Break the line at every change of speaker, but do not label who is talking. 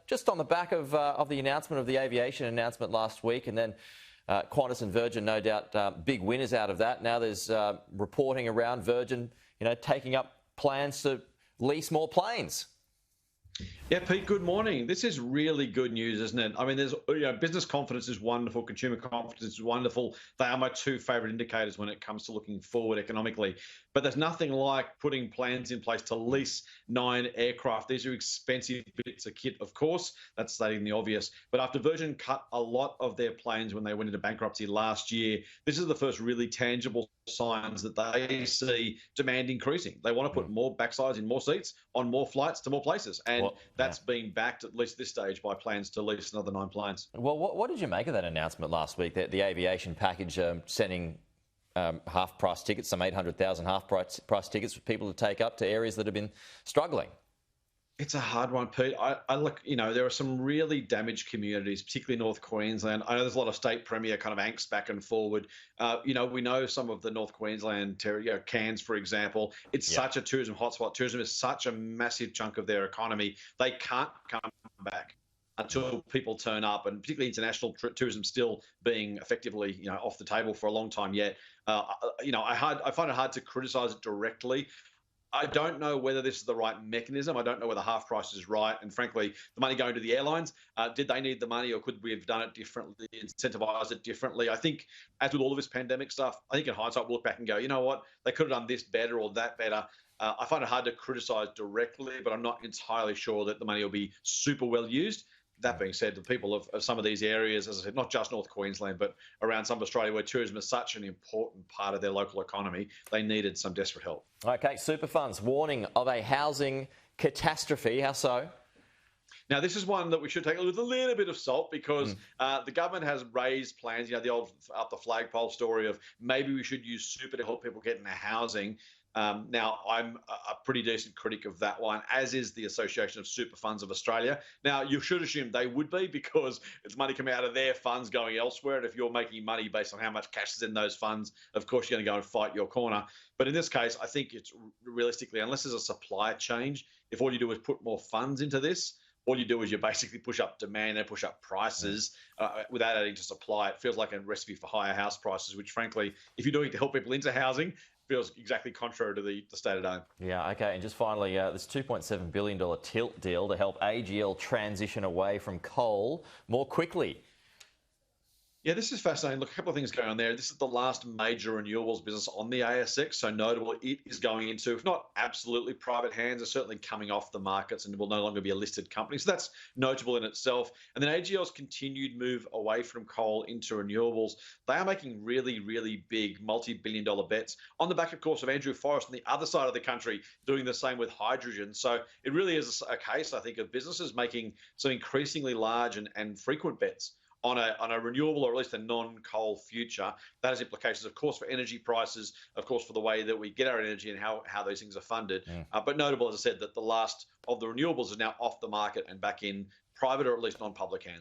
just on the back of the announcement of the aviation announcement last week, and then Qantas and Virgin, no doubt, big winners out of that. Now there's reporting around Virgin, taking up plans to lease more planes.
Yeah, Pete, good morning. This is really good news, isn't it? I mean, business confidence is wonderful. Consumer confidence is wonderful. They are my two favourite indicators when it comes to looking forward economically. But there's nothing like putting plans in place to lease 9 aircraft. These are expensive bits of kit, of course. That's stating the obvious. But after Virgin cut a lot of their planes when they went into bankruptcy last year, this is the first really tangible signs that they see demand increasing. They want to put more backsides in more seats on more flights to more places. And that's being backed, at least this stage, by plans to lease another 9 planes.
Well, what did you make of that announcement last week, that the aviation package sending half-price tickets, some 800,000 half-price tickets for people to take up to areas that have been struggling?
It's a hard one, Pete. I look, there are some really damaged communities, particularly North Queensland. I know there's a lot of state premier kind of angst back and forward. We know some of the North Queensland territory, Cairns, for example. It's such a tourism hotspot. Tourism is such a massive chunk of their economy. They can't come back until people turn up, and particularly international tourism still being effectively, off the table for a long time yet. I find it hard to criticise it directly. I don't know whether this is the right mechanism. I don't know whether half price is right. And frankly, the money going to the airlines, did they need the money, or could we have done it differently, incentivised it differently? I think, as with all of this pandemic stuff, I think in hindsight, we'll look back and go, you know what, they could have done this better or that better. I find it hard to criticise directly, but I'm not entirely sure that the money will be super well used. That being said, the people of some of these areas, as I said, not just North Queensland, but around some of Australia, where tourism is such an important part of their local economy, they needed some desperate help.
Okay, super funds warning of a housing catastrophe. How so?
Now, this is one that we should take with a little bit of salt, because the government has raised plans, the old up the flagpole story of maybe we should use super to help people get into housing. Now, I'm a pretty decent critic of that one, as is the Association of Super Funds of Australia. Now, you should assume they would be, because it's money coming out of their funds going elsewhere. And if you're making money based on how much cash is in those funds, of course, you're going to go and fight your corner. But in this case, I think it's realistically, unless there's a supply change, if all you do is put more funds into this, all you do is you basically push up demand and push up prices without adding to supply. It feels like a recipe for higher house prices, which, frankly, if you're doing it to help people into housing, feels exactly contrary to the state of aim.
Yeah, okay. And just finally, this $2.7 billion tilt deal to help AGL transition away from coal more quickly.
Yeah, this is fascinating. Look, a couple of things going on there. This is the last major renewables business on the ASX, so notable it is going into, if not absolutely private hands, it's certainly coming off the markets and will no longer be a listed company. So that's notable in itself. And then AGL's continued move away from coal into renewables. They are making really, really big multi-billion-dollar bets on the back, of course, of Andrew Forrest on the other side of the country doing the same with hydrogen. So it really is a case, I think, of businesses making some increasingly large and frequent bets on a renewable, or at least a non-coal future. That has implications, of course, for energy prices, of course, for the way that we get our energy and how those things are funded. But notable, as I said, that the last of the renewables is now off the market and back in private, or at least non-public hands.